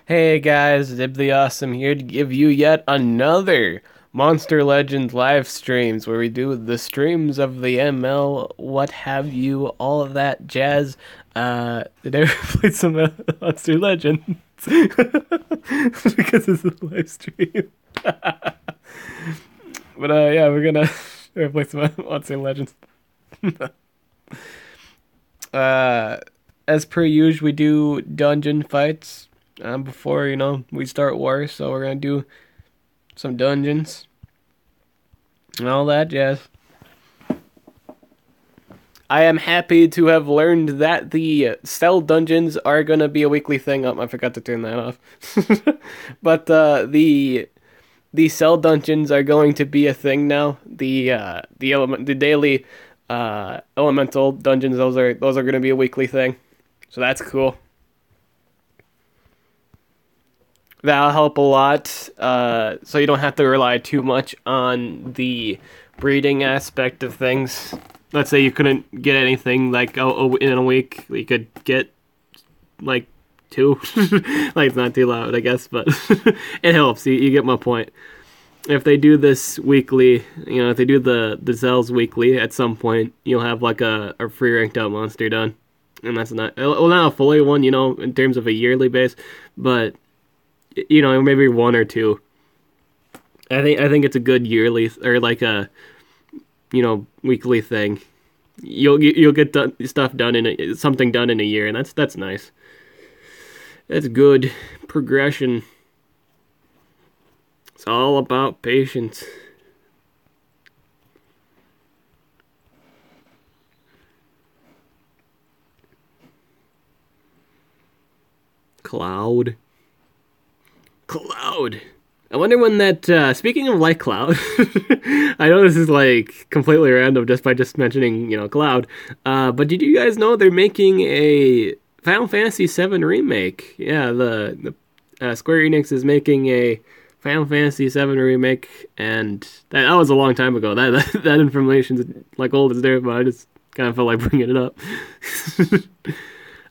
Hey guys, Dib the Awesome here to give you yet another Monster Legends live streams where we do the streams of the ML, what have you, all of that jazz. Did I ever play some Monster Legends? Because it's a live stream. But yeah, we're gonna play some Monster Legends. uh, as per usual, we do dungeon fights. Before we start war, so we're gonna do some dungeons and all that jazz. I am happy to have learned that the cell dungeons are gonna be a weekly thing. Oh, I forgot to turn that off. But the cell dungeons are going to be a thing now. The daily elemental dungeons, those are gonna be a weekly thing. So that's cool. That'll help a lot, so you don't have to rely too much on the breeding aspect of things. Let's say you couldn't get anything like in a week, you could get like 2. Like, it's not too loud, I guess, but it helps. You get my point. If they do this weekly, if they do the cells weekly, at some point you'll have like a free ranked out monster done, and that's not a fully one, in terms of a yearly base, but maybe 1 or 2. I think it's a good yearly or like a weekly thing. You'll get stuff done something done in a year, and that's nice. That's good progression. It's all about patience. Cloud. I wonder when that, speaking of like Cloud, I know this is like completely random just by mentioning, Cloud, but did you guys know they're making a Final Fantasy VII remake? Yeah, the Square Enix is making a Final Fantasy VII remake, and that was a long time ago. That information's like old as dirt, but I just kind of felt like bringing it up.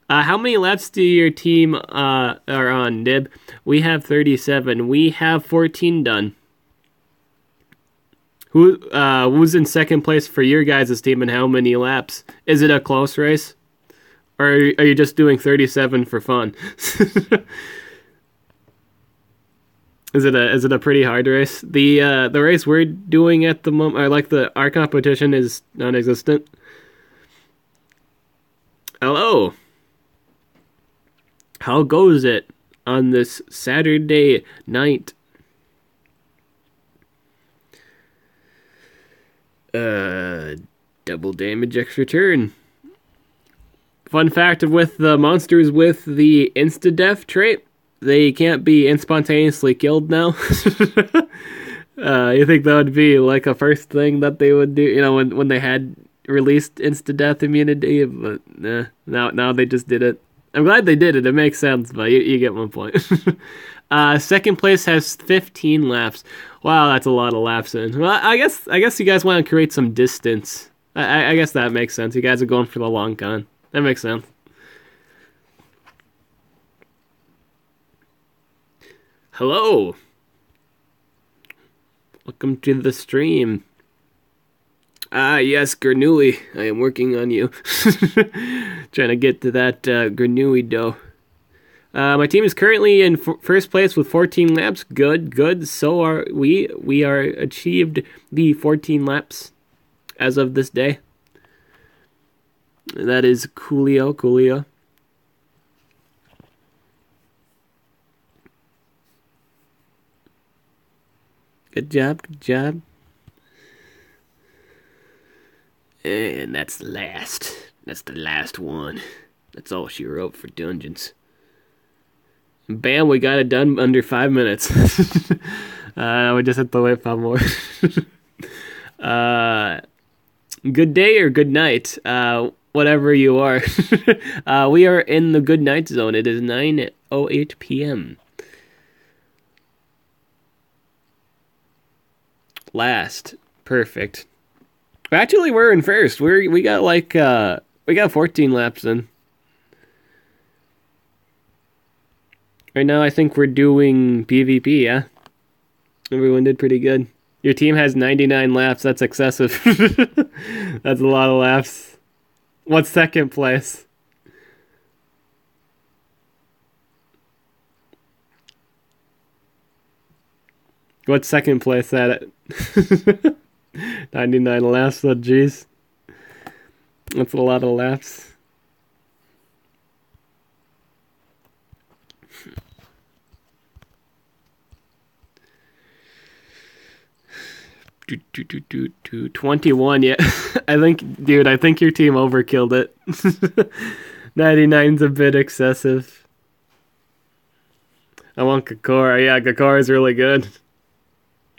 How many laps do your team are on, Nib? We have 37. We have 14 done. Who's in second place for your guys' team, and how many laps? Is it a close race? Or are you just doing 37 for fun? Is it a pretty hard race? The race we're doing at the moment, or like our competition, is non-existent. Hello. How goes it on this Saturday night? Double damage, extra turn. Fun fact with the monsters with the insta-death trait, they can't be spontaneously killed now. You think that would be like a first thing that they would do, when they had released insta-death immunity, but now they just did it. I'm glad they did it. It makes sense, but you get my point. Second place has 15 laps. Wow, that's a lot of laps in. Well, I guess you guys want to create some distance. I guess that makes sense. You guys are going for the long con. That makes sense. Hello. Welcome to the stream. Yes, Granui. I am working on you. Trying to get to that Granui dough. My team is currently in first place with 14 laps. Good. So are we. We are achieved the 14 laps as of this day. That is coolio. Good job. And that's the last. That's the last one. That's all she wrote for dungeons. Bam, we got it done under 5 minutes. We just have to wait 5 more. Good day or good night, whatever you are. We are in the good night zone. It is 9:08 p.m. Last. Perfect. Actually, we're in first. We got 14 laps in. Right now, I think we're doing PvP, yeah? Everyone did pretty good. Your team has 99 laps. That's excessive. That's a lot of laps. What's second place? What's second place at it? 99 laps, oh jeez. That's a lot of laps. Do, 21, yeah. I think, dude, I think your team overkilled it. 99's a bit excessive. I want Gakora. Yeah, Gakora's really good.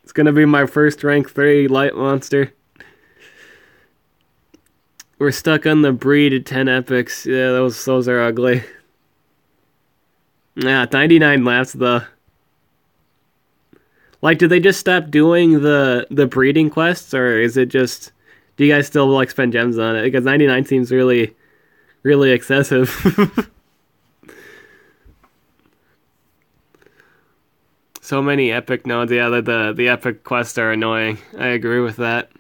It's gonna be my first rank 3 light monster. We're stuck on the breed at 10 epics. Yeah, those are ugly. Yeah, 99 laps though. Like, did they just stop doing the breeding quests, or is it just... Do you guys still, like, spend gems on it? Because 99 seems really, really excessive. So many epic nodes. Yeah, the epic quests are annoying. I agree with that.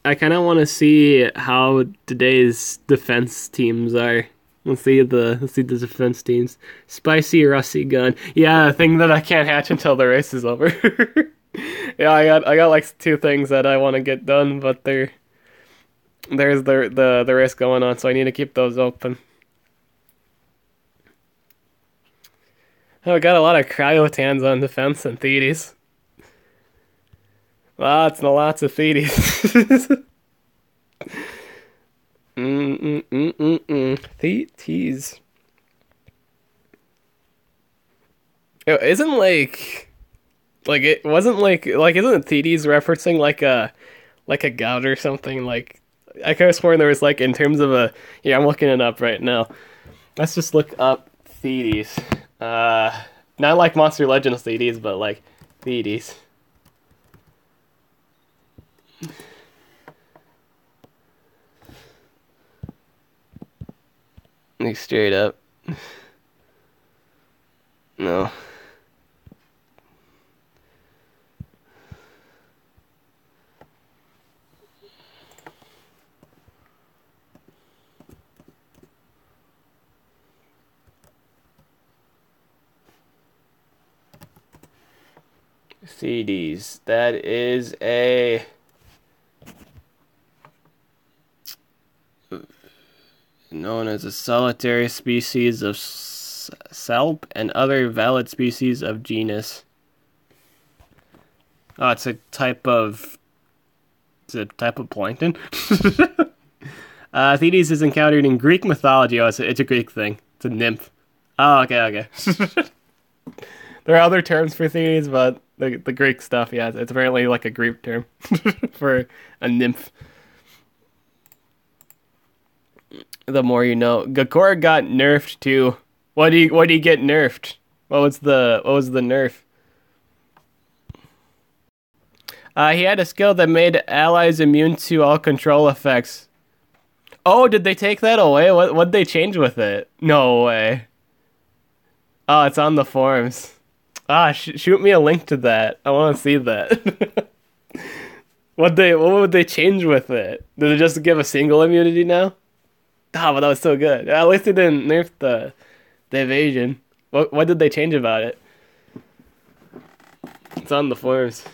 I kind of want to see how today's defense teams are. Let's see the defense teams. Spicy Rusty Gun. Yeah, a thing that I can't hatch until the race is over. Yeah, I got like 2 things that I want to get done, but there's the race going on, so I need to keep those open. Oh, I got a lot of cryotans on defense and Thetes. Lots and lots of Thetes. Thetes. Isn't like it wasn't like isn't Thetes referencing like a gout or something? Like, I could have sworn there was like, in terms of a... Yeah, I'm looking it up right now. Let's just look up Thetes. Not like Monster Legends Thetes, but like Thetes. Like, straight up. No. CDs. That is a... known as a solitary species of salp and other valid species of genus. Oh, it's a type of... It's a type of plankton? Thetes is encountered in Greek mythology. Oh, it's a Greek thing. It's a nymph. Oh, okay. There are other terms for Thetes, but the Greek stuff, yeah, it's apparently like a Greek term for a nymph. The more you know. Gakora got nerfed too. What do you get nerfed? What was the nerf? He had a skill that made allies immune to all control effects. Oh, did they take that away? What'd they change with it? No way. Oh, it's on the forums. Shoot me a link to that. I want to see that. What would they change with it? Did it just give a single immunity now? But that was so good. At least they didn't nerf the evasion. What did they change about it? It's on the forums.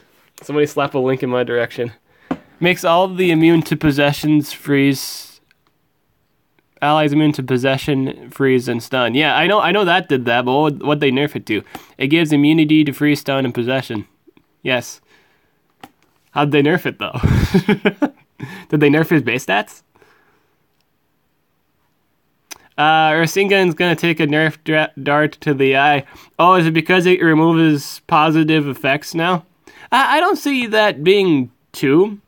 Somebody slap a link in my direction. Makes all of the immune to possessions freeze. Allies immune to possession, freeze, and stun. Yeah, I know that did that, but what'd they nerf it to? It gives immunity to freeze, stun, and possession. Yes. How'd they nerf it, though? Did they nerf his base stats? Rasengan's gonna take a nerf dart to the eye. Oh, is it because it removes positive effects now? I don't see that being too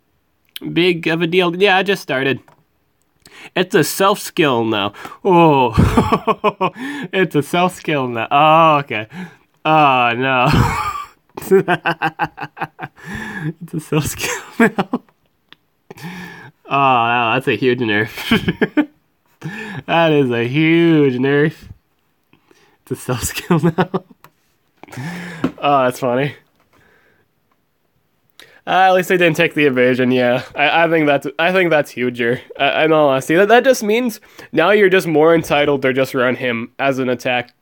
big of a deal. Yeah, I just started. It's a self-skill now. Oh, it's a self-skill now. Oh, okay. Oh, no. It's a self-skill now. Oh, wow, that's a huge nerf. That is a huge nerf. It's a self skill now. Oh, that's funny. At least they didn't take the evasion. Yeah, I think that's huger. In all honesty, that just means now you're just more entitled to just run him as an attack,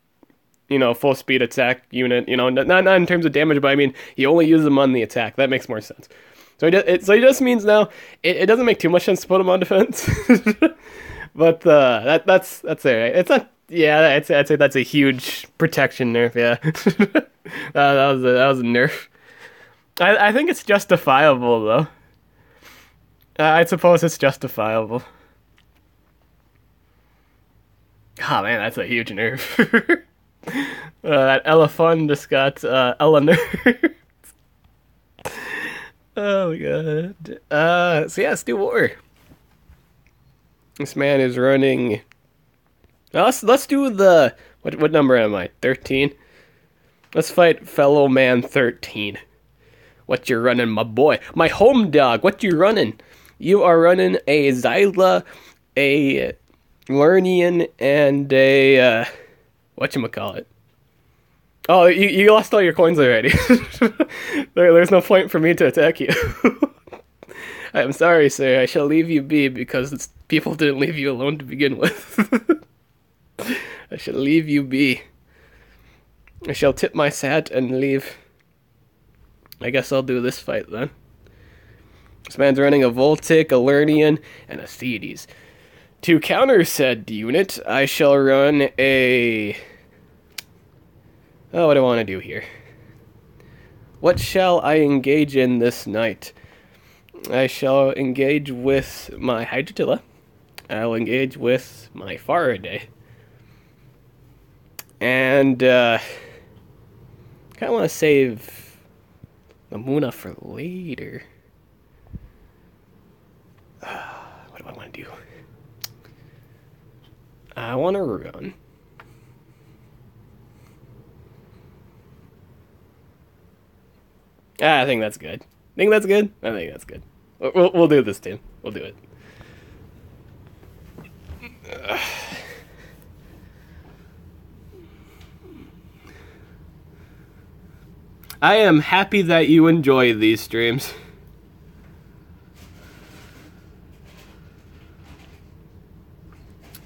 full speed attack unit. Not in terms of damage, but I mean he only uses them on the attack. That makes more sense. So it just means now it doesn't make too much sense to put him on defense. But that's alright. It's not. Yeah, I'd say that's a huge protection nerf. Yeah, that was a nerf. I think it's justifiable though. I suppose it's justifiable. Oh man, that's a huge nerf. That Elefun just got Ella nerf. Oh my god. So yeah, let's do war. This man is running. Let's do the what number am I? 13. Let's fight fellow man 13. What you running, my boy? My home dog. What you running? You are running a Zyla, a Lernian, and a whatchamacallit. Oh, you lost all your coins already. There's no point for me to attack you. I'm sorry, sir. I shall leave you be because people didn't leave you alone to begin with. I shall leave you be. I shall tip my sat and leave. I guess I'll do this fight then. This man's running a Voltic, a Lernian, and a Thedes. To counter said unit, I shall run a... Oh, what do I want to do here? What shall I engage in this night? I shall engage with my Hydrotilla. I'll engage with my Faraday. And, kind of want to save the Muna for later. What do I want to do? I want to run. I think that's good. Think that's good? I think that's good. We'll do this, Tim. We'll do it. I am happy that you enjoy these streams.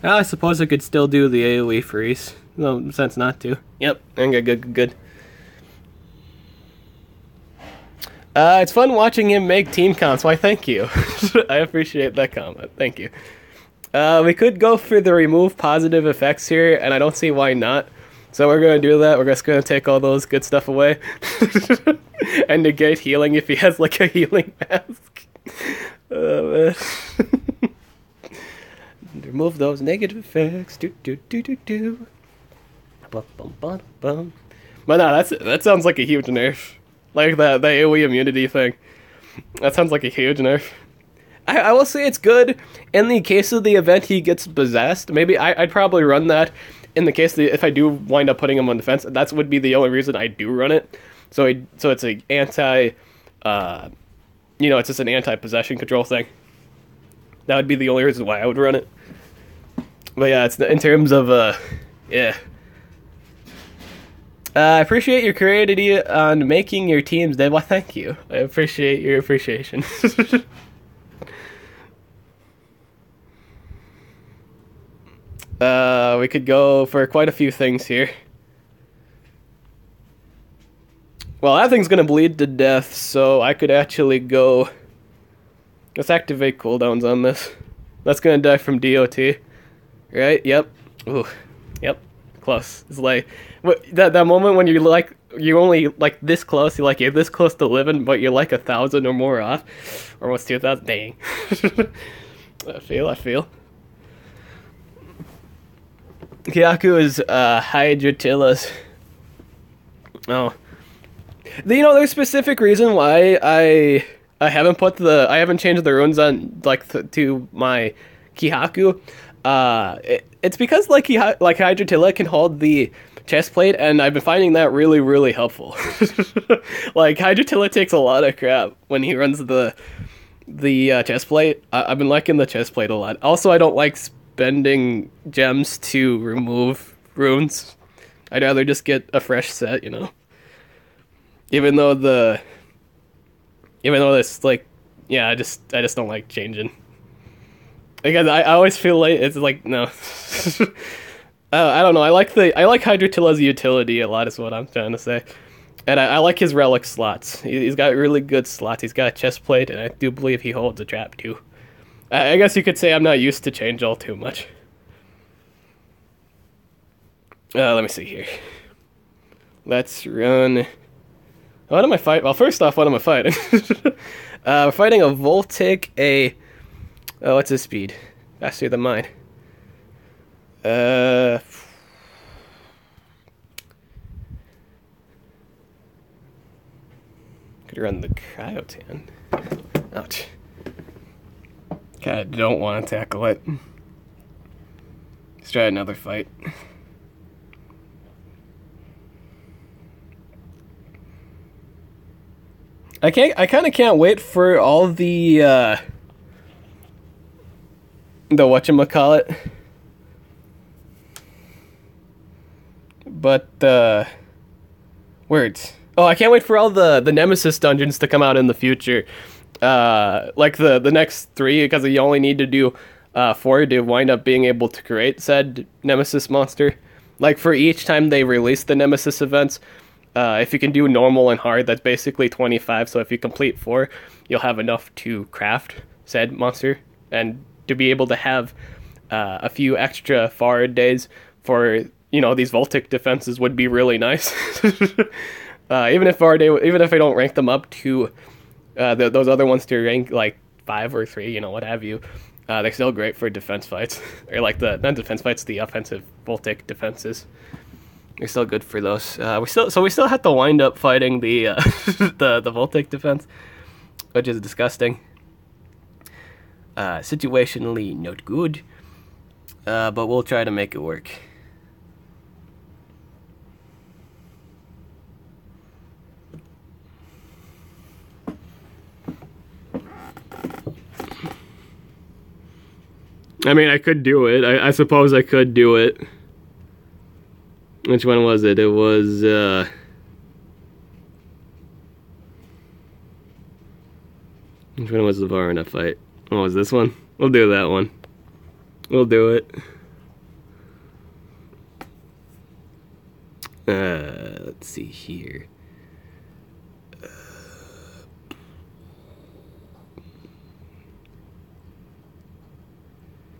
I suppose I could still do the AoE freeze. No sense not to. Yep, okay, good. It's fun watching him make team comps. Why, thank you. I appreciate that comment. Thank you. We could go for the remove positive effects here, and I don't see why not. So we're going to do that. We're just going to take all those good stuff away. And negate healing if he has, like, a healing mask. Oh, man. Remove those negative effects. Do. Bum. But no, that sounds like a huge nerf. Like the AoE immunity thing. That sounds like a huge nerf. I will say it's good in the case of the event he gets possessed. Maybe I'd probably run that in the case that if I do wind up putting him on defense. That would be the only reason I do run it. So it's a anti, it's just an anti-possession control thing. That would be the only reason why I would run it. But yeah, it's in terms of yeah. I appreciate your creativity on making your teams, Dave. Well, thank you. I appreciate your appreciation. We could go for quite a few things here. Well, that thing's gonna bleed to death, so I could actually go... Let's activate cooldowns on this. That's gonna die from DOT. Right? Yep. Ooh. Yep. Close. It's like... That moment when you're only like this close, you're this close to living, but you're like 1,000 or more off, or almost 2,000. Dang. I feel. Kyaku is Hydrotilla's. Oh, there's specific reason why I haven't changed the runes on to my Kihaku. It's because Hydrotilla can hold the chest plate, and I've been finding that really, really helpful. Hydrotilla takes a lot of crap when he runs the chest plate. I've been liking the chest plate a lot. Also, I don't like spending gems to remove runes. I'd rather just get a fresh set, you know. Even though this, like, yeah, I just don't like changing. Because I always feel like it's like, no. I don't know. I like Hydratilla's utility a lot is what I'm trying to say. And I like his relic slots. He's got really good slots. He's got a chest plate, and I do believe he holds a trap too. I guess you could say I'm not used to change all too much. Let me see here. Let's run. What am I fighting? Well, first off, what am I fighting? We're fighting a Voltic, what's his speed? Faster than mine. Could run the Cryotan. Ouch. Kinda don't want to tackle it. Let's try another fight. I kinda can't wait for all the whatchamacallit. But words. Oh, I can't wait for all the Nemesis dungeons to come out in the future. Like the next 3, because you only need to do 4 to wind up being able to create said Nemesis monster. Like for each time they release the Nemesis events, if you can do normal and hard, that's basically 25. So if you complete 4, you'll have enough to craft said monster and to be able to have a few extra forward days for, you know, these Voltic defenses would be really nice. Even if I don't rank them up to those other ones to rank like 5 or 3, you know, what have you, they're still great for defense fights, or like the not defense fights, the offensive Voltic defenses. They're still good for those. We still have to wind up fighting the the Voltic defense, which is disgusting. Situationally not good, but we'll try to make it work. I mean, I could do it. I suppose I could do it. Which one was it? It was, which one was the Varna fight? Oh, was this one? We'll do that one. We'll do it. Let's see here.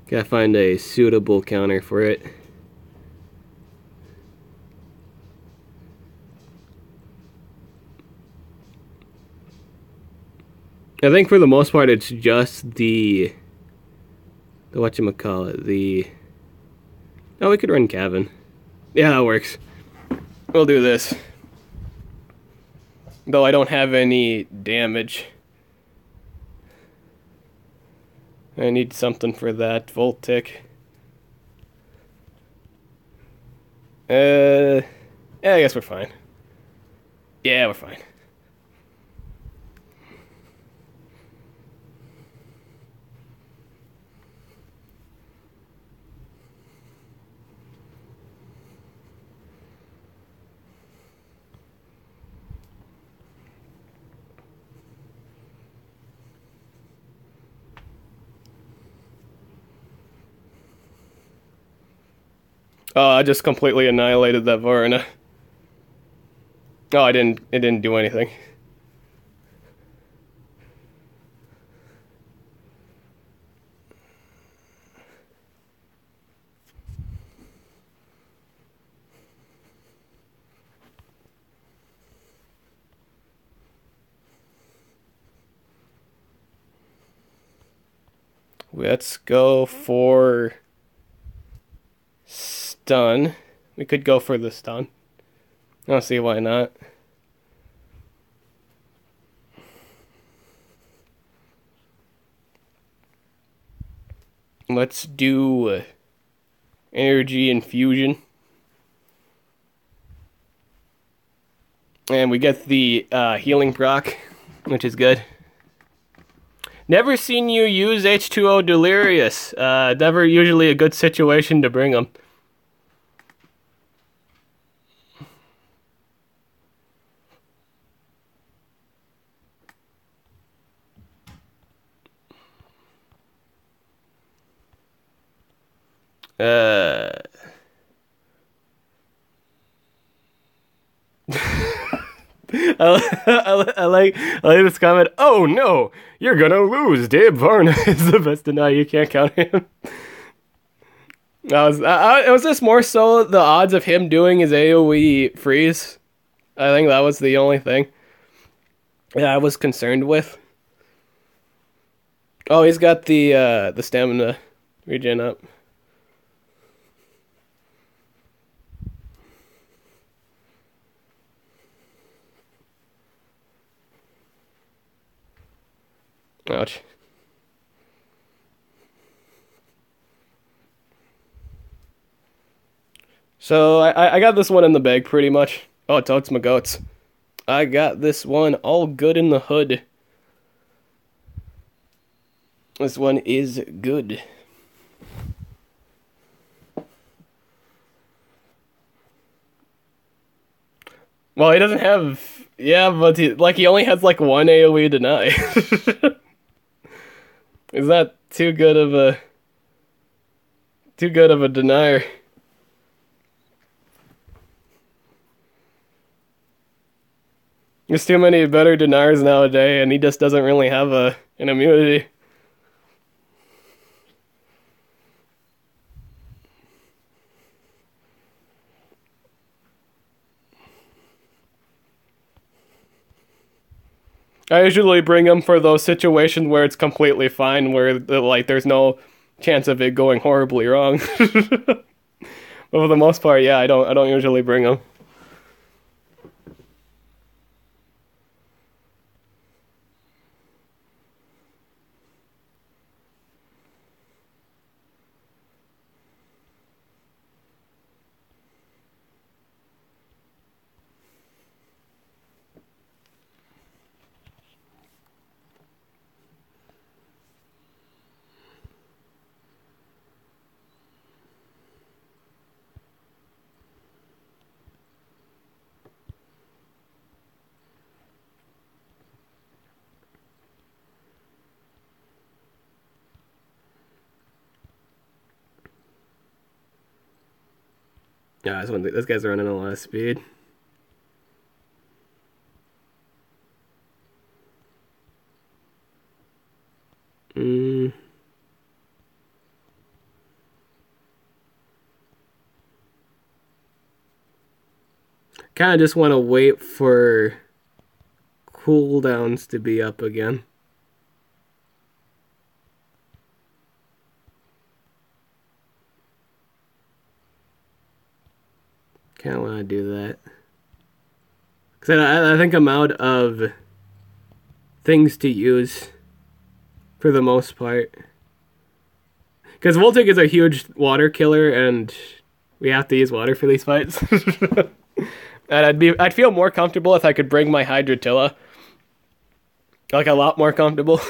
Gotta find a suitable counter for it. I think for the most part it's just the whatchamacallit, oh, we could run Cavan. Yeah, that works. We'll do this. Though I don't have any damage. I need something for that Voltic. Yeah, I guess we're fine. Yeah, we're fine. Oh, I just completely annihilated that Varna. Oh, it didn't do anything. Let's go for stun. We could go for the stun. I don't see why not. Let's do energy infusion. And we get the healing proc, which is good. Never seen you use H2O Delirious. Never usually a good situation to bring them. I like this comment. Oh no, you're gonna lose. Dave Varna is the best deny. You can't count him. It was just more so the odds of him doing his AoE freeze. I think that was the only thing I was concerned with. Oh, he's got the stamina regen up. Ouch. So I got this one in the bag pretty much. Oh, totes my goats. I got this one all good in the hood. This one is good. Well, he doesn't have... Yeah, but he only has like one AoE deny. Is that too good of a denier? There's too many better deniers nowadays, and he just doesn't really have an immunity. I usually bring him for those situations where it's completely fine, where there's no chance of it going horribly wrong. But for the most part, yeah, I don't usually bring him. Yeah, this guy's running a lot of speed. Kind of just want to wait for cooldowns to be up again. Kind of want to do that. Because I think I'm out of things to use for the most part. Because Voltic is a huge water killer, and we have to use water for these fights. And I'd feel more comfortable if I could bring my Hydratilla. Like, a lot more comfortable.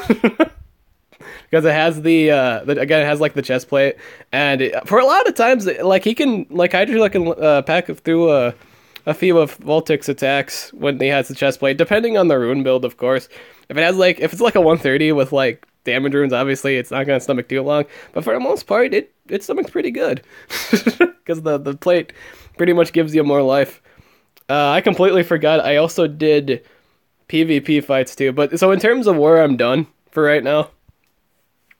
Because it has again, it has like the chest plate, and for a lot of times, like Hydra can pack through a few of Voltic's attacks when he has the chest plate, depending on the rune build, of course. If it's like a 130 with like damage runes, obviously it's not gonna stomach too long. But for the most part, it stomachs pretty good, because the plate pretty much gives you more life. I completely forgot. I also did PvP fights too, but so in terms of where I'm done for right now.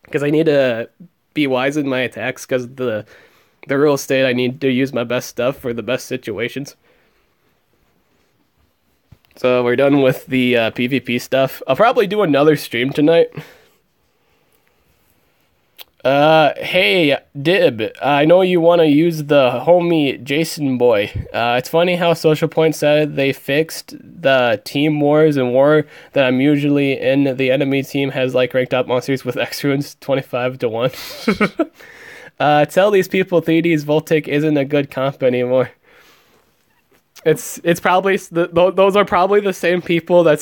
Because I need to be wise in my attacks, because the real estate, I need to use my best stuff for the best situations. So we're done with the PvP stuff. I'll probably do another stream tonight. Hey, Dib, I know you want to use the homie Jason boy. It's funny how Social Point said they fixed the team wars and war that I'm usually in. The enemy team has like ranked up monsters with X runes 25-1. Tell these people 3D's Voltic isn't a good comp anymore. It's probably those are probably the same people that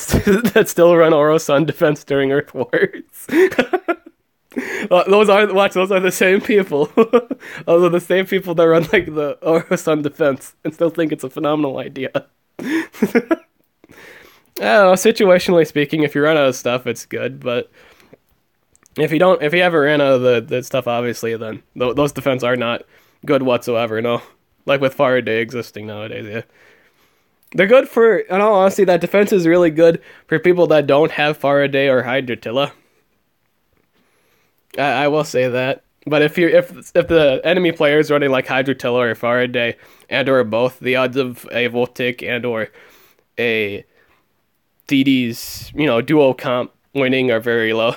still run Oro Sun defense during Earth Wars. Those are the same people. Those are the same people that run like the Oro Sun defense and still think it's a phenomenal idea. I don't know, situationally speaking, if you run out of stuff, it's good, but if you ever ran out of the stuff, obviously, then those defense are not good whatsoever. No, like with Faraday existing nowadays, yeah. They're good for, in all honesty, that defense is really good for people that don't have Faraday or Hydrotilla. I will say that. But if the enemy player is running like Hydrotilla or Faraday and or both, the odds of a Voltic and or a DD's, duo comp winning are very low.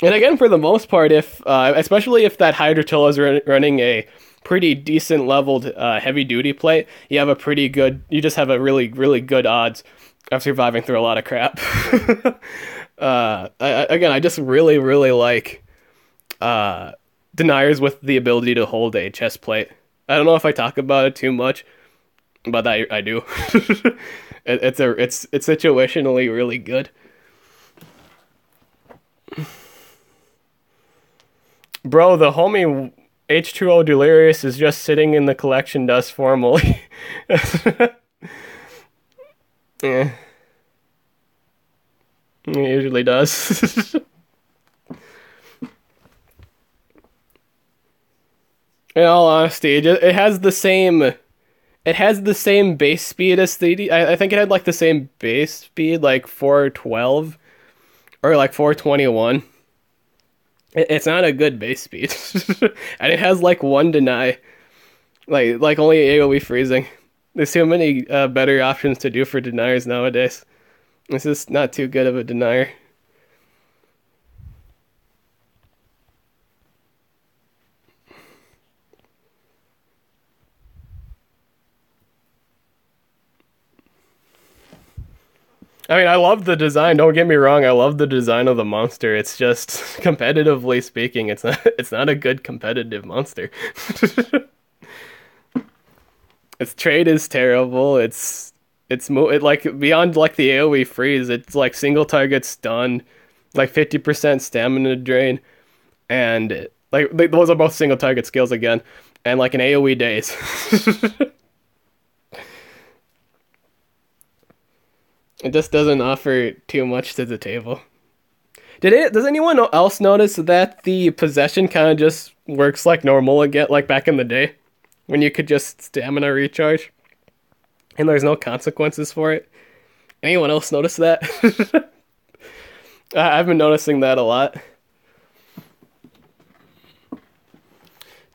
And again, for the most part, especially if that Hydrotilla is running a pretty decent leveled heavy duty plate, you just have a really, really good odds of surviving through a lot of crap. I just really, really like deniers with the ability to hold a chest plate. I don't know if I talk about it too much, but I do. It's situationally really good. Bro, the homie H2O Delirious is just sitting in the collection dust formally. Yeah. It usually does. In all honesty, it has the same base speed as the I think it had like the same base speed, like 412 or like 421. It's not a good base speed. And it has like one deny. Like only AoE freezing. There's too many better options to do for deniers nowadays. This is not too good of a denier. I mean, I love the design, don't get me wrong, I love the design of the monster. It's just, competitively speaking, it's not a good competitive monster. Its trade is terrible. It's like beyond like the AoE freeze, it's like single target stun, like 50% stamina drain, and like those are both single target skills again, and like an AoE daze. It just doesn't offer too much to the table. Does anyone else notice that the possession kind of just works like normal again, like back in the day? When you could just stamina recharge? And there's no consequences for it? Anyone else notice that? I've been noticing that a lot.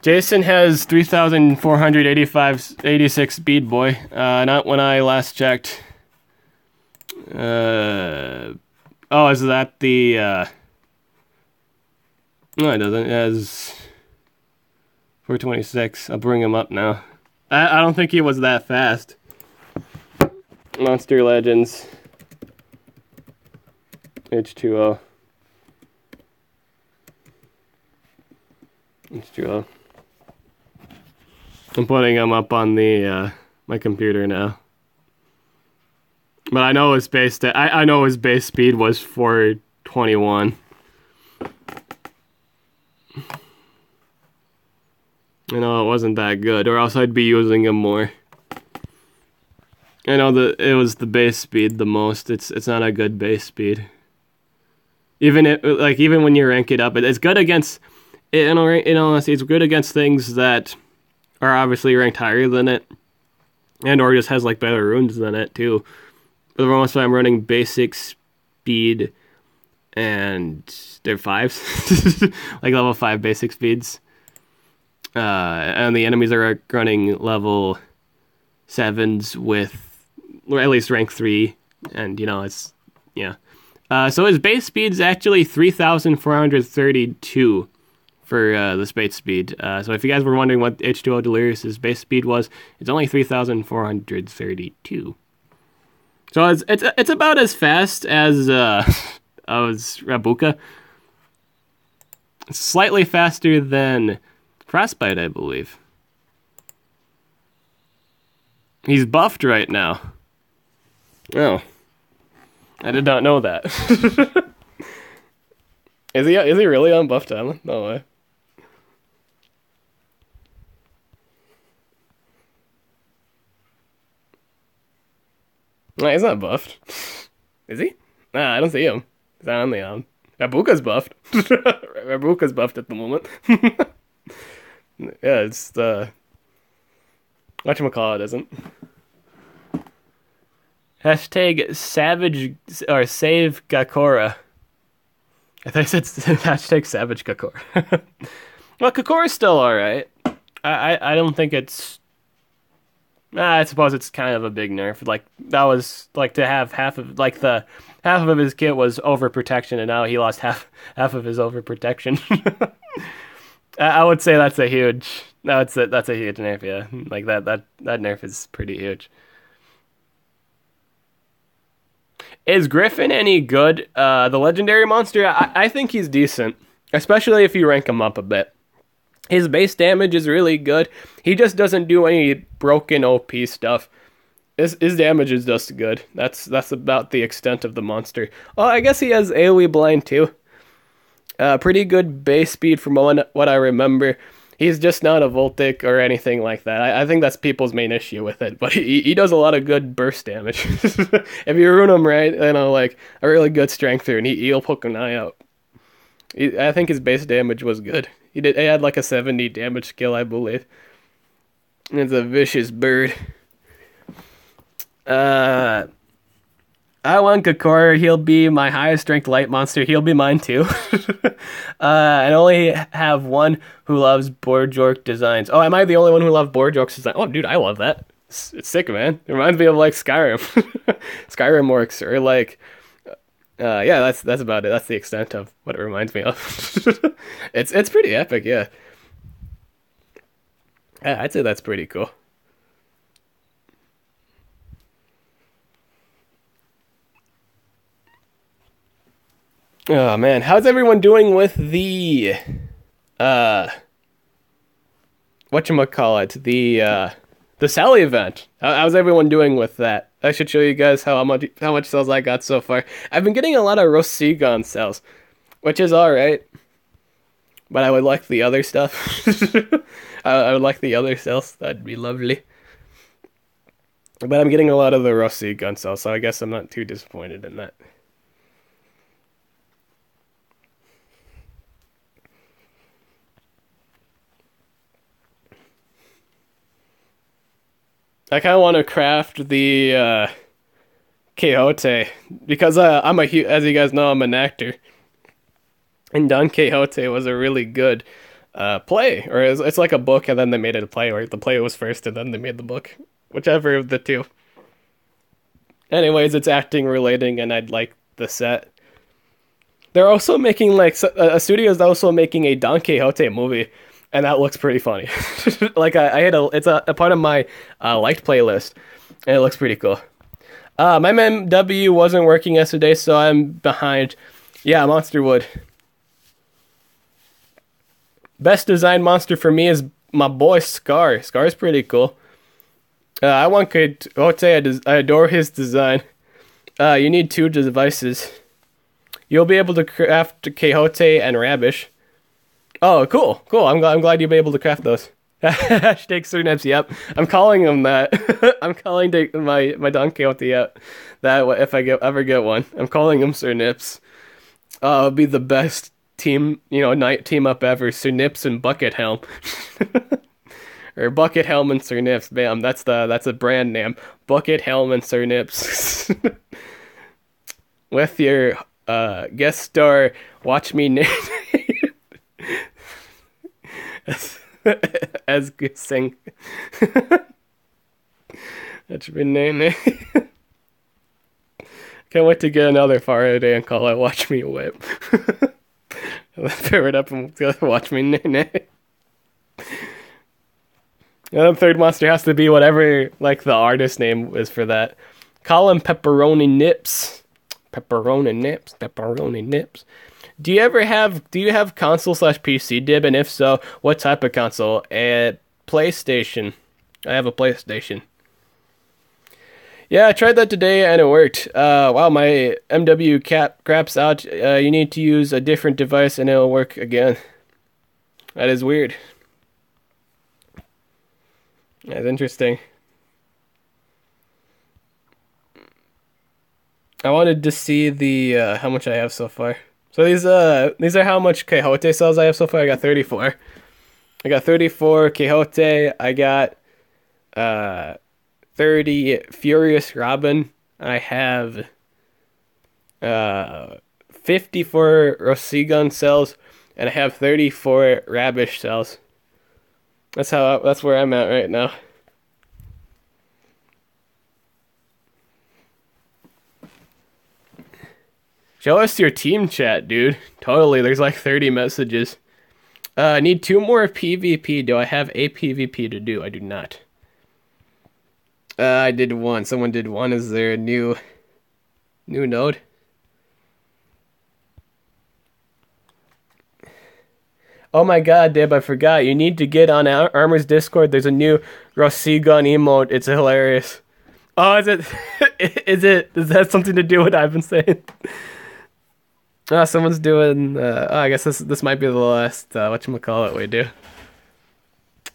Jason has 3,486 speed, boy. Not when I last checked. Is that the no, it doesn't. It has 426. I'll bring him up now. I don't think he was that fast. Monster Legends H2O. H2O. I'm putting him up on the my computer now. But I know his base I know his base speed was 421. I know it wasn't that good, or else I'd be using him more. I know that it was the base speed the most. It's not a good base speed. Even when you rank it up, it's good against. Honestly, it's good against things that are obviously ranked higher than it, and or just has like better runes than it too. But for most of the time, I'm running basic speed, and they're 5s, like level 5 basic speeds. And the enemies are running level 7s with at least rank 3, and it's so his base speed is actually 3,432 for the base speed. So if you guys were wondering what H2O Delirious's base speed was, it's only 3,432. So it's about as fast as Rabuka. Slightly faster than Frostbite, I believe. He's buffed right now. Oh. I did not know that. Is he really on buffed island? No way. No, he's not buffed. Is he? Nah, I don't see him. He's not on the island. Abuka's buffed. Abuka's buffed at the moment. Yeah, it's whatchamacallit isn't. Hashtag savage or save Gakora. I thought I said hashtag savage Gakora. Well, Gakora's still alright. I don't think it's. I suppose it's kind of a big nerf. Like that was like to have half of half of his kit was overprotection, and now he lost half of his overprotection. I would say that's a huge nerf. Yeah, like that nerf is pretty huge. Is Griffin any good? The legendary monster, I think he's decent, especially if you rank him up a bit. His base damage is really good. He just doesn't do any broken OP stuff. His damage is just good. That's about the extent of the monster. Oh, I guess he has AoE blind too. Pretty good base speed from what I remember. He's just not a Voltic or anything like that. I think that's people's main issue with it. But he does a lot of good burst damage. If you rune him right, like a really good strength through, and he'll poke an eye out. I think his base damage was good. He had like a 70 damage skill, I believe. It's a vicious bird. I want Gakora. He'll be my highest ranked light monster. He'll be mine too. I only have one who loves Borjork designs. Oh, am I the only one who loves Borjork's design? Oh, dude, I love that. It's sick, man. It reminds me of like Skyrim. Skyrim works, or like, yeah, that's about it. That's the extent of what it reminds me of. It's pretty epic, yeah. Yeah, I'd say that's pretty cool. Oh man, how's everyone doing with the whatchamacallit, the Sally event? How's everyone doing with that? I should show you guys how much sales I got so far. I've been getting a lot of Rosigon sales, which is alright. But I would like the other stuff. I would like the other sales. That'd be lovely. But I'm getting a lot of the Rosigon sales, so I guess I'm not too disappointed in that. I kind of want to craft the Quixote because I'm as you guys know, I'm an actor, and Don Quixote was a really good play, or it's like a book, and then they made it a play, or the play was first, and then they made the book, whichever of the two. Anyways, it's acting relating, and I'd like the set. They're also making like a studio is also making a Don Quixote movie. And that looks pretty funny. Like it's a part of my liked playlist, and it looks pretty cool. My MW wasn't working yesterday, so I'm behind. Yeah, Monster Wood. Best design monster for me is my boy Scar. Scar's pretty cool. I want Quixote. I adore his design. You need 2 devices. You'll be able to craft Quixote and Rabish. Oh, cool. I'm glad you'll be able to craft those. Hashtag Surnips, yep. I'm calling him that. I'm calling my Don Quixote out that if I ever get one. I'm calling him Surnips. It'll be the best team, night team up ever. Surnips and Bucket Helm. Or Bucket Helm and Surnips. Bam, that's a brand name. Bucket Helm and Surnips. With your guest star, Watch Me as good sing. That's been name. Can't wait to get another Faraday and call it Watch Me Whip. Pair it up and Watch Me Nay. And the third monster has to be whatever like the artist name is for that. Call him Pepperoni Nips. Pepperoni Nips. Do you have console slash PC dib? And if so, what type of console? A PlayStation. I have a PlayStation. Yeah, I tried that today and it worked. Wow, my MW craps out. You need to use a different device and it'll work again. That is weird. That's interesting. I wanted to see the how much I have so far. So these are how much Quixote cells I have so far. I got 34. I got 34 Quixote. I got 30 Furious Robin. I have 54 Rosigun cells, and I have 34 Rabish cells. That's where I'm at right now. Show us your team chat, dude. Totally, there's like 30 messages. I need 2 more PvP. Do I have a PvP to do? I do not. I did 1. Someone did 1. Is there a new node? Oh my god, Deb, I forgot. You need to get on Armor's Discord. There's a new Rosigun emote. It's hilarious. Oh, is it? Does that have something to do with what I've been saying? Someone's doing. I guess this might be the last whatchamacallit we do.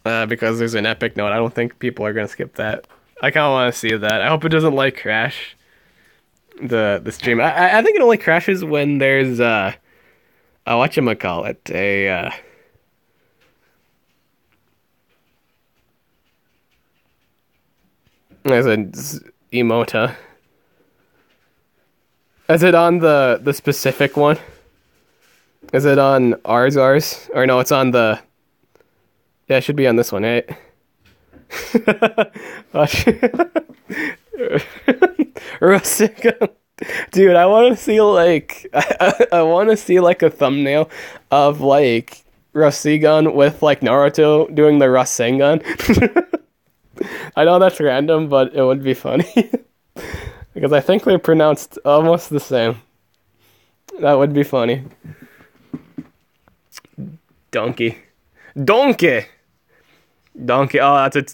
Because there's an epic note. I don't think people are gonna skip that. I kind of want to see that. I hope it doesn't like crash the stream. I think it only crashes when there's whatchamacallit, there's an emote, huh? Is it on the specific one? Is it on ours? Or no, it's on the... Yeah, it should be on this one, right? Dude, I want to see like... I want to see like a thumbnail of like Rasengan with like Naruto doing the Rasengan. I know that's random, but it would be funny. Because I think they're pronounced almost the same. That would be funny. Donkey. Oh,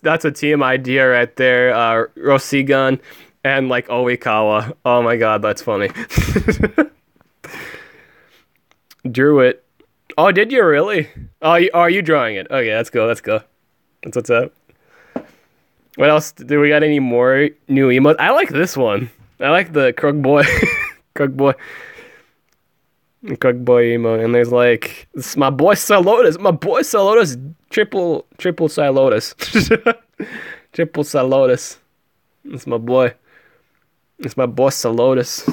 that's a team idea right there. Rasengan and like Oikawa. Oh my god, that's funny. Drew it. Oh, did you really? Oh, are you drawing it? Okay, let's go. That's what's up. What else? Do we got any more new emotes? I like this one. I like the Krug Boy. Krug Boy emote. And there's like, this is my boy Salotas. Triple Salotas. Triple Salotas. It's my boy. It's my boy Salotas.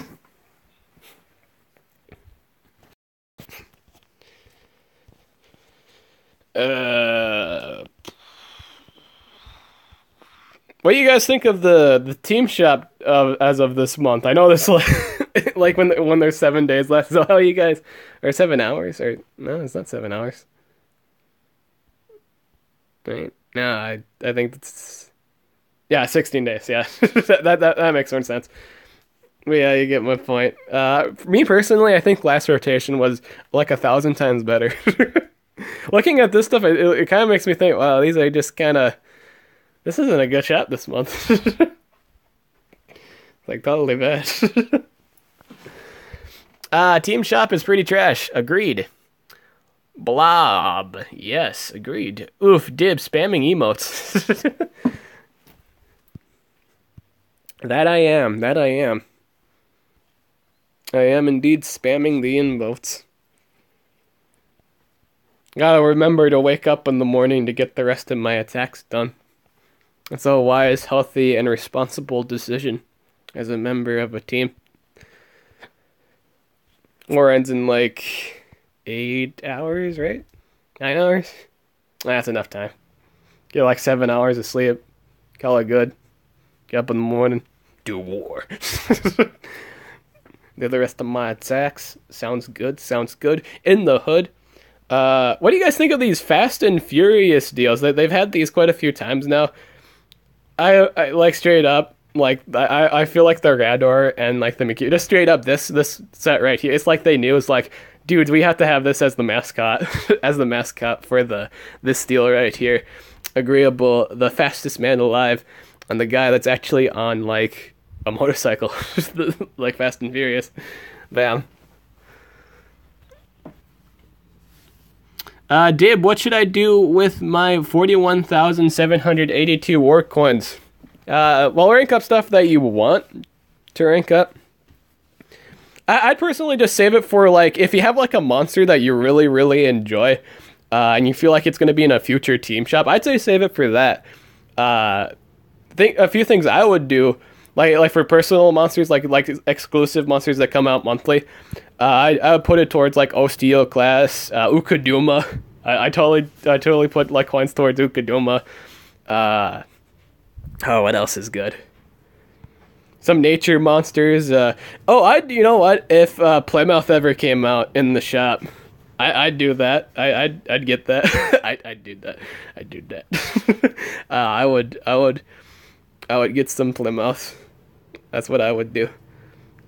What do you guys think of the team shop as of this month? I know this like when there's 7 days left. So how you guys, or 7 hours, or no, it's not 7 hours. Right? No, I think it's 16 days. Yeah, that makes more sense. But yeah, you get my point. For me personally, I think last rotation was like 1,000 times better. Looking at this stuff, it kind of makes me think, wow, these are just kind of. This isn't a good shot this month. Like, totally bad. Team shop is pretty trash. Agreed. Blob. Yes, agreed. Oof, Dib, spamming emotes. That I am. I am indeed spamming the emotes. Gotta remember to wake up in the morning to get the rest of my attacks done. It's a wise, healthy, and responsible decision as a member of a team. War ends in like 8 hours, right? 9 hours? That's enough time. Get like 7 hours of sleep. Call it good. Get up in the morning. Do war. Do the rest of my attacks. Sounds good. In the hood. What do you guys think of these Fast and Furious deals? They've had these quite a few times now. I like straight up, like I feel like the Rador and like the Mickey, just straight up this set right here. It's like they knew. It's like Dude, we have to have this as the mascot, as the mascot for this steel right here. Agreeable, the fastest man alive, and the guy that's actually on like a motorcycle, like Fast and Furious. Bam. Dib, what should I do with my 41,782 war coins? Well, rank up stuff that you want to rank up. I'd personally just save it for, like, if you have, like, a monster that you really, really enjoy, and you feel like it's going to be in a future team shop, I'd say save it for that. Think a few things I would do, like for personal monsters, like exclusive monsters that come out monthly, I would put it towards, like, Osteo class, Ukaduma. I totally put, like, coins towards Ukaduma. Oh, what else is good? Some nature monsters. You know what? If Plymouth ever came out in the shop, I'd do that. I'd get that. I'd do that. I'd do that. I would get some Plymouth. That's what I would do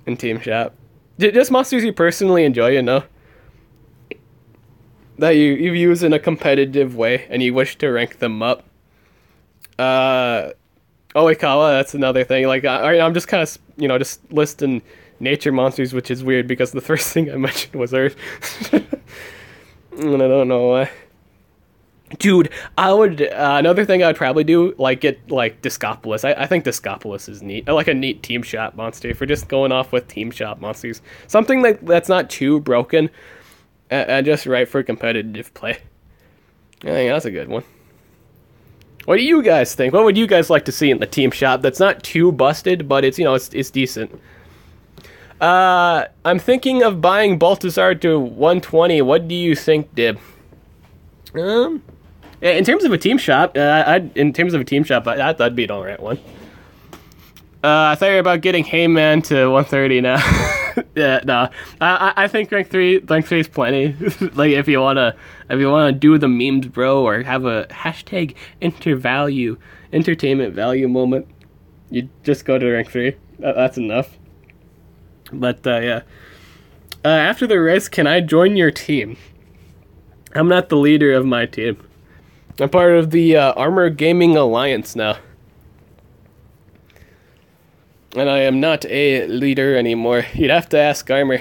in Team Shop. Just monsters you personally enjoy, you know, that you use in a competitive way and you wish to rank them up. Oikawa, that's another thing. Like, I'm just kind of, you know, just listing nature monsters, which is weird because the first thing I mentioned was Earth. And I don't know why. Dude, I would, another thing I would probably do, like, get, like, Discopolis. I think Discopolis is neat. I like a neat Team Shop monster for just going off with Team Shop monsters. Something that's not too broken and just right for competitive play. I think that's a good one. What do you guys think? What would you guys like to see in the Team Shop that's not too busted, but it's, you know, it's decent? I'm thinking of buying Balthazar to 120. What do you think, Dib? In terms of a Team Shop, that'd be an alright one. I thought you were about getting Heyman to 130 now. Yeah, no. I think rank 3 is plenty. Like, if you wanna do the memes, bro, or have a hashtag entertainment value moment, you just go to rank 3. That's enough. But yeah. After the race, can I join your team? I'm not the leader of my team. I'm part of the Armor Gaming Alliance now. And I am not a leader anymore. You'd have to ask Armor.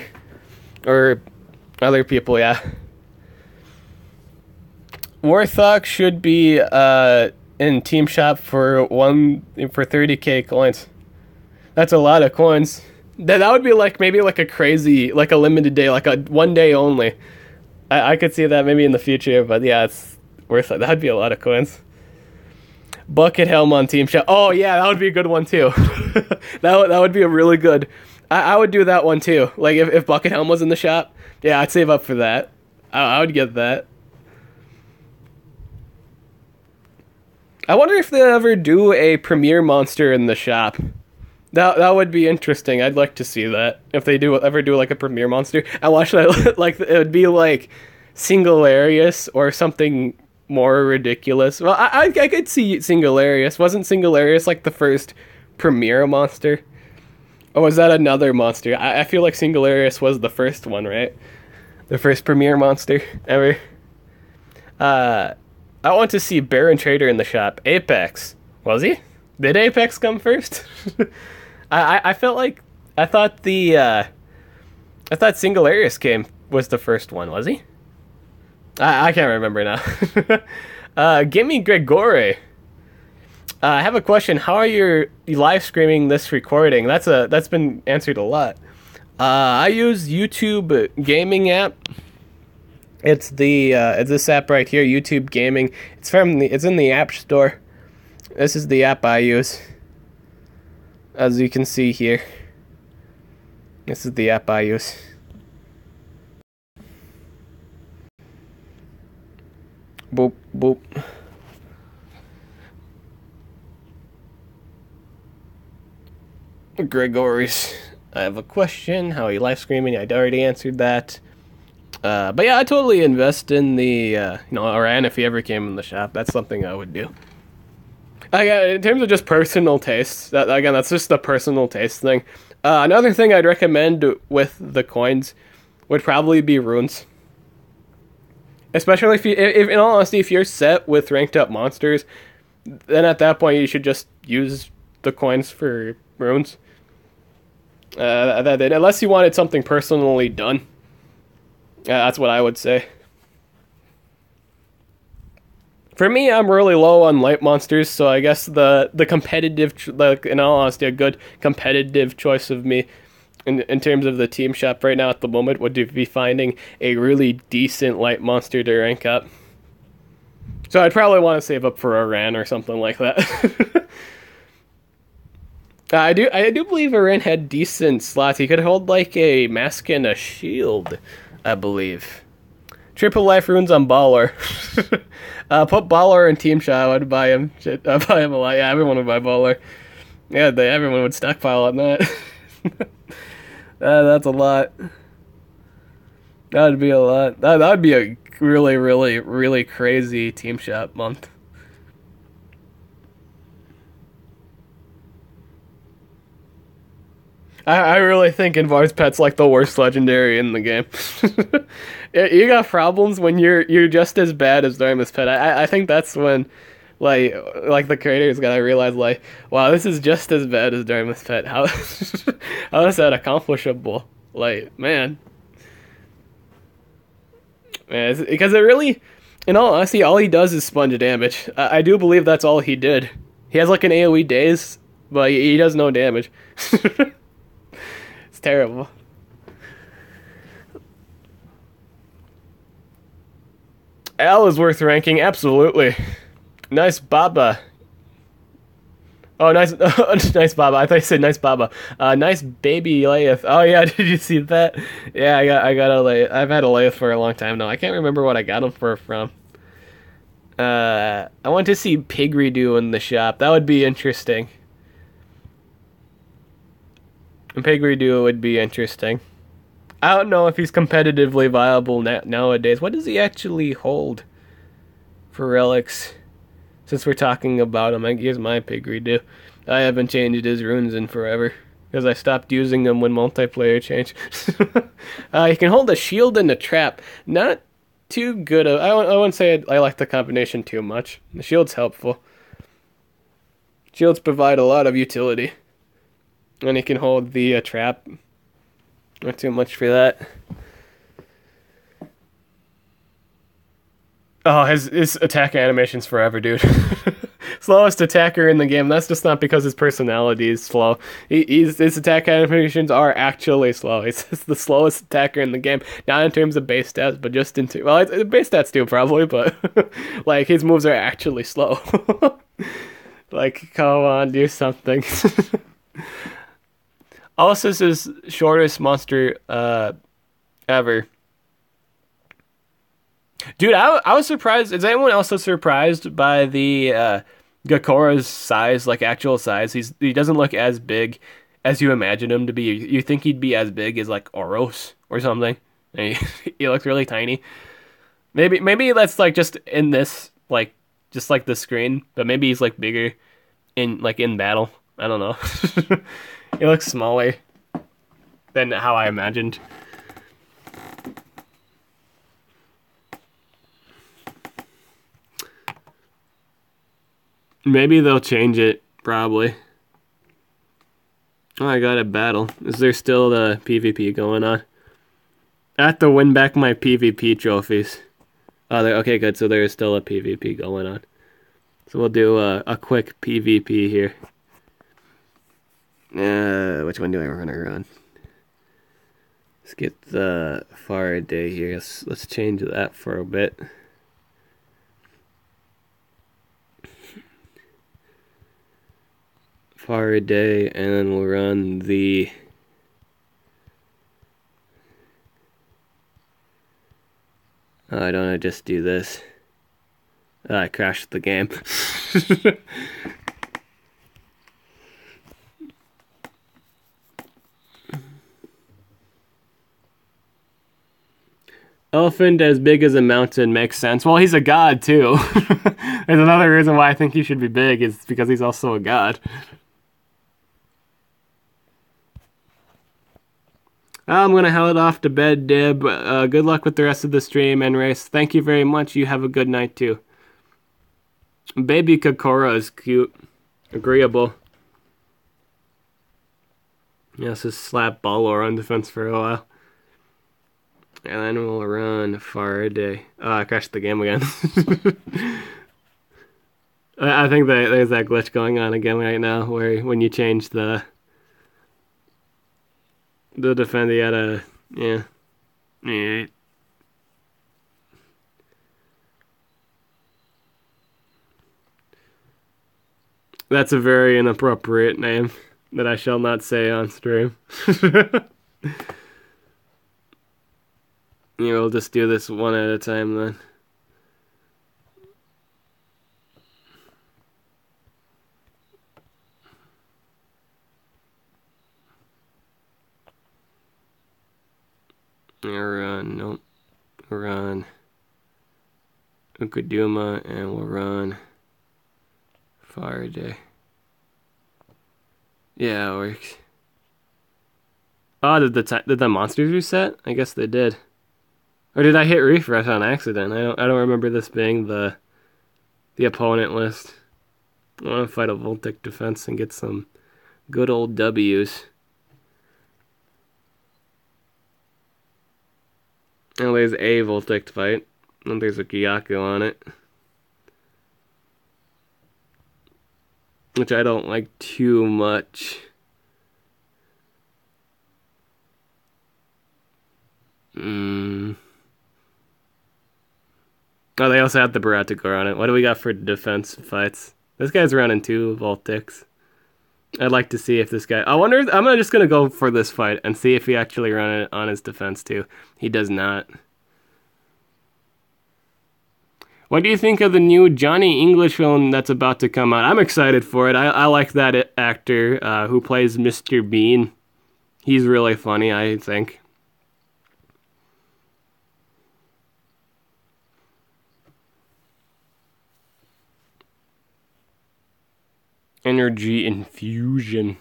Or other people, yeah. Warthog should be in Team Shop for 30k coins. That's a lot of coins. That would be like maybe like a crazy, like a limited day, like a 1 day only. I could see that maybe in the future, but yeah, it's worth it. That'd be a lot of coins. Bucket Helm on Team Shop. Oh yeah, that would be a good one too. that would be a really good. I would do that one too. Like if Bucket Helm was in the shop, yeah, I'd save up for that. I would get that. I wonder if they'll ever do a Premier Monster in the shop. That would be interesting. I'd like to see that. If they ever do like a Premier Monster. I watch that, like, it would be like Singularius or something more ridiculous. Well, I could see Singularius. Wasn't Singularius like the first Premier Monster? Or was that another monster? I feel like Singularius was the first one, right? The first Premier Monster ever. I want to see Baron Trader in the shop. Apex. Was he? Did Apex come first? I thought Singularius was the first one, was he? I can't remember now. Gimme Gregore. I have a question. How are you live streaming this recording? That's been answered a lot. I use YouTube Gaming app. It's this app right here, YouTube Gaming. It's in the App Store. This is the app I use. As you can see here. This is the app I use. Boop, boop. Gregory's. I have a question. How are you live streaming? I'd already answered that. But yeah, I totally invest in the, Oran if he ever came in the shop. That's something I would do. In terms of just personal tastes, that's just a personal taste thing. Another thing I'd recommend with the coins would probably be runes. Especially if in all honesty, if you're set with ranked up monsters, then at that point you should just use the coins for runes. Unless you wanted something personally done. That's what I would say. For me, I'm really low on light monsters, so I guess the competitive, in all honesty, a good competitive choice of me in terms of the team shop right now at the moment would be finding a really decent light monster to rank up. So I'd probably want to save up for a Ran or something like that. I do believe Ran had decent slots. He could hold like a mask and a shield, I believe. Triple life runes on Baller. Put Baller in Team Shot. I'd buy him. I'd buy him a lot. Yeah, everyone would buy Baller. Yeah, everyone would stockpile on that. That's a lot. That'd be a lot. That'd be a really, really, really crazy Team Shop month. I really think Invar's Pet's like the worst legendary in the game. You got problems when you're just as bad as Darmus Pet. I think that's when like the creators gotta realize like, wow, this is just as bad as Darmus Pet. How is that accomplishable? Like, man, because it really, in all honesty, all he does is sponge damage. I do believe that's all he did. He has like an AoE daze, but he does no damage. It's terrible. Al is worth ranking, absolutely. Nice Baba. Oh, nice, nice Baba. I thought you said nice Baba. Nice baby Layeth. Oh yeah, did you see that? Yeah, I got a Layeth. I've had a Layeth for a long time now. I can't remember what I got him from. I want to see Pig Redo in the shop. That would be interesting. And Pig Redo would be interesting. I don't know if he's competitively viable nowadays. What does he actually hold for relics? Since we're talking about him, here's my Pig Redo. I haven't changed his runes in forever because I stopped using them when multiplayer changed. He can hold a shield and a trap. Not too good. I wouldn't say I like the combination too much. The shield's helpful. Shields provide a lot of utility. And he can hold the trap. Not too much for that. Oh, his attack animation's forever, dude. Slowest attacker in the game. That's just not because his personality is slow. His attack animations are actually slow. He's the slowest attacker in the game. Not in terms of base stats, but just into... Well, base stats too, probably, but... like, his moves are actually slow. Like, come on, do something. Also, this is shortest monster ever. Dude, I was surprised. Is anyone else surprised by the Gakora's size, like actual size? He doesn't look as big as you imagine him to be. You think he'd be as big as like Oros or something. And he looks really tiny. Maybe that's like just in this, like just like the screen, but maybe he's like bigger in battle. I don't know. He looks smaller than how I imagined. Maybe they'll change it, probably. Oh, I got a battle. Is there still the PvP going on? I have to win back my PvP trophies. Oh, okay, good. So there is still a PvP going on. So we'll do a quick PvP here. Which one do I want to run? Let's get the Faraday here. Let's change that for a bit. Faraday, and then we'll run the... I don't want to just do this. I crashed the game. Elephant as big as a mountain makes sense. Well, he's a god, too. There's another reason why I think he should be big, is because he's also a god. I'm gonna head off to bed, Dib. Good luck with the rest of the stream and race. Thank you very much. You have a good night too. Baby Gakora is cute. Agreeable. Yes, just slap Balor on defense for a while. And then we'll run Faraday. Oh, I crashed the game again. I think that there's that glitch going on again right now where when you change the defender, you gotta, yeah. That's a very inappropriate name that I shall not say on stream. We'll just do this one at a time then. Run, nope. Run Ukuduma, and we'll run Faraday. Yeah, it works. Oh, did the monsters reset? I guess they did. Or did I hit refresh on accident? I don't remember this being the opponent list. I want to fight a Voltic defense and get some good old W's. Oh, there's a Voltic fight. And there's a Gyaku on it. Which I don't like too much. Oh, they also have the Baratikor on it. What do we got for defense fights? This guy's running 2 Voltics. I'd like to see if this guy... I'm just going to go for this fight and see if he actually run it on his defense too. He does not. What do you think of the new Johnny English film that's about to come out? I'm excited for it. I like that actor who plays Mr. Bean. He's really funny, I think. Energy infusion.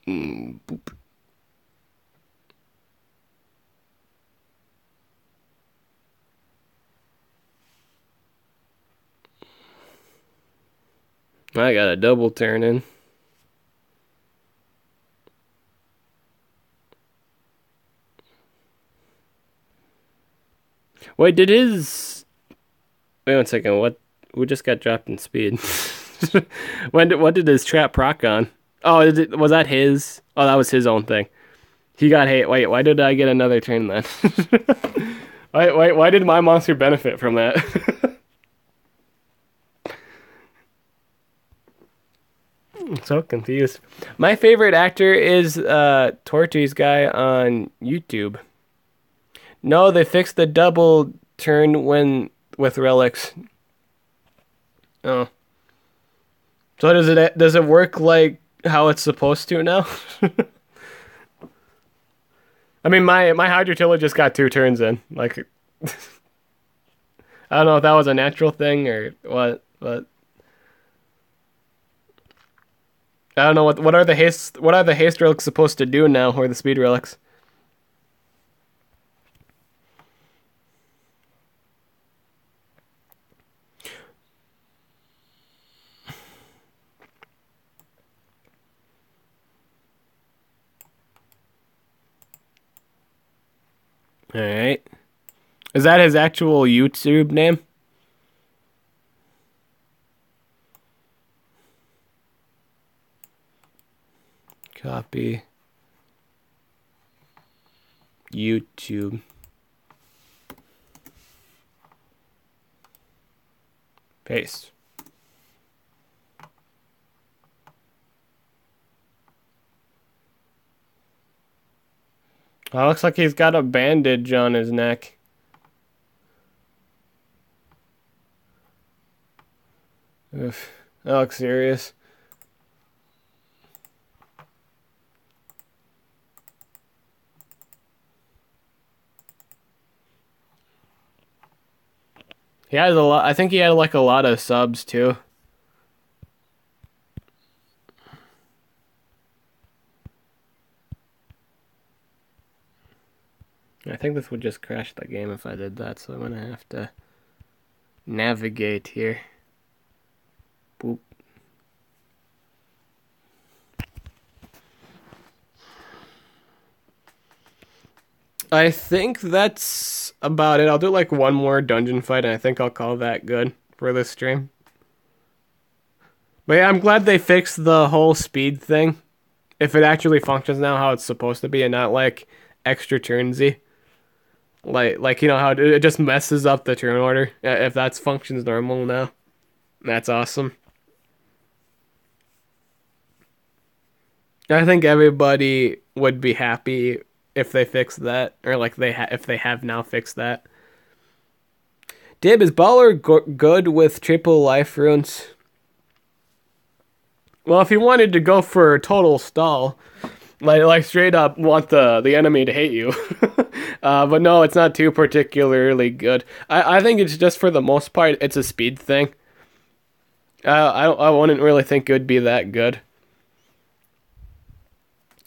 Boop. I got a double turn in. Wait, did his... Wait 1 second, what? Who just got dropped in speed? What did his trap proc on? Oh, was that his? Oh, that was his own thing. He got hate. Wait, why did I get another turn then? Why did my monster benefit from that? I'm so confused. My favorite actor is Torty's guy on YouTube. No, they fixed the double turn with relics. Oh. So does it work like how it's supposed to now? I mean, my Hydrotilla just got 2 turns in. Like, I don't know if that was a natural thing or what, but I don't know what are the haste relics supposed to do now, or the speed relics? All right. Is that his actual YouTube name? Copy. YouTube. Paste. Oh, looks like he's got a bandage on his neck. Oof. That looks serious. He has a lot. I think he had like a lot of subs too. I think this would just crash the game if I did that, so I'm gonna have to navigate here. Boop. I think that's about it. I'll do like one more dungeon fight, and I think I'll call that good for this stream. But yeah, I'm glad they fixed the whole speed thing. If it actually functions now how it's supposed to be, and not like extra turnsy. Like you know how it just messes up the turn order. If that functions normal now, that's awesome. I think everybody would be happy if they fix that, or like if they have now fixed that. Dib, is Baller good with triple life runes? Well, if you wanted to go for total stall, like straight up want the enemy to hate you, but no, it's not too particularly good. I think it's just for the most part, it's a speed thing. I wouldn't really think it would be that good.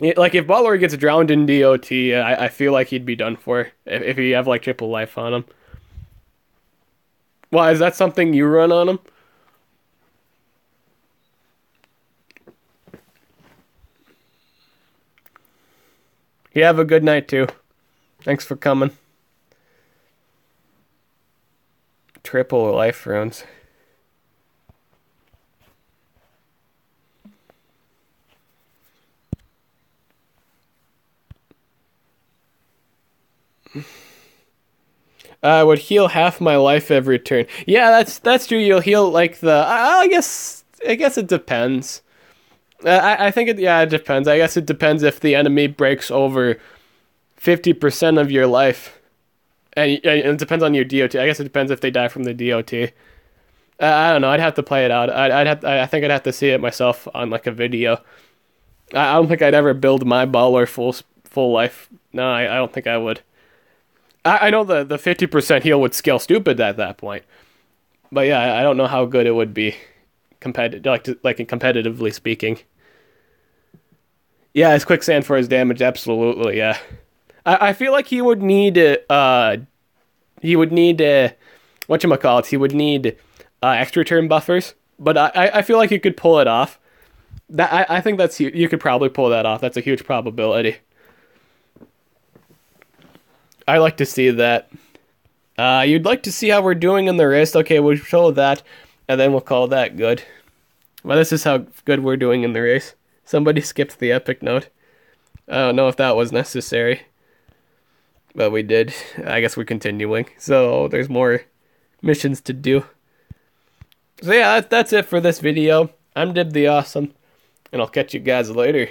Like, if Butler gets drowned in DOT, I feel like he'd be done for if you have, like, triple life on him. Why, is that something you run on him? You have a good night, too. Thanks for coming. Triple life runes. I would heal half my life every turn. Yeah, that's true. You'll heal like I guess it depends. I think it depends. I guess it depends if the enemy breaks over 50% of your life, and it depends on your DOT. I guess it depends if they die from the DOT. I don't know. I'd have to play it out. I think I'd have to see it myself on like a video. I don't think I'd ever build my baller full life. No, I don't think I would. I know the 50% heal would scale stupid at that point, but yeah, I don't know how good it would be, competitively speaking. Yeah, his quicksand for his damage, absolutely. Yeah, I feel like he would need whatchamacallit, he would need extra turn buffers, but I feel like you could pull it off. I think you could probably pull that off. That's a huge probability. I like to see that. You'd like to see how we're doing in the race? Okay, we'll show that, and then we'll call that good. Well, this is how good we're doing in the race. Somebody skipped the epic note. I don't know if that was necessary, but we did. I guess we're continuing. So there's more missions to do. So yeah, that's it for this video. I'm Dib the Awesome, and I'll catch you guys later.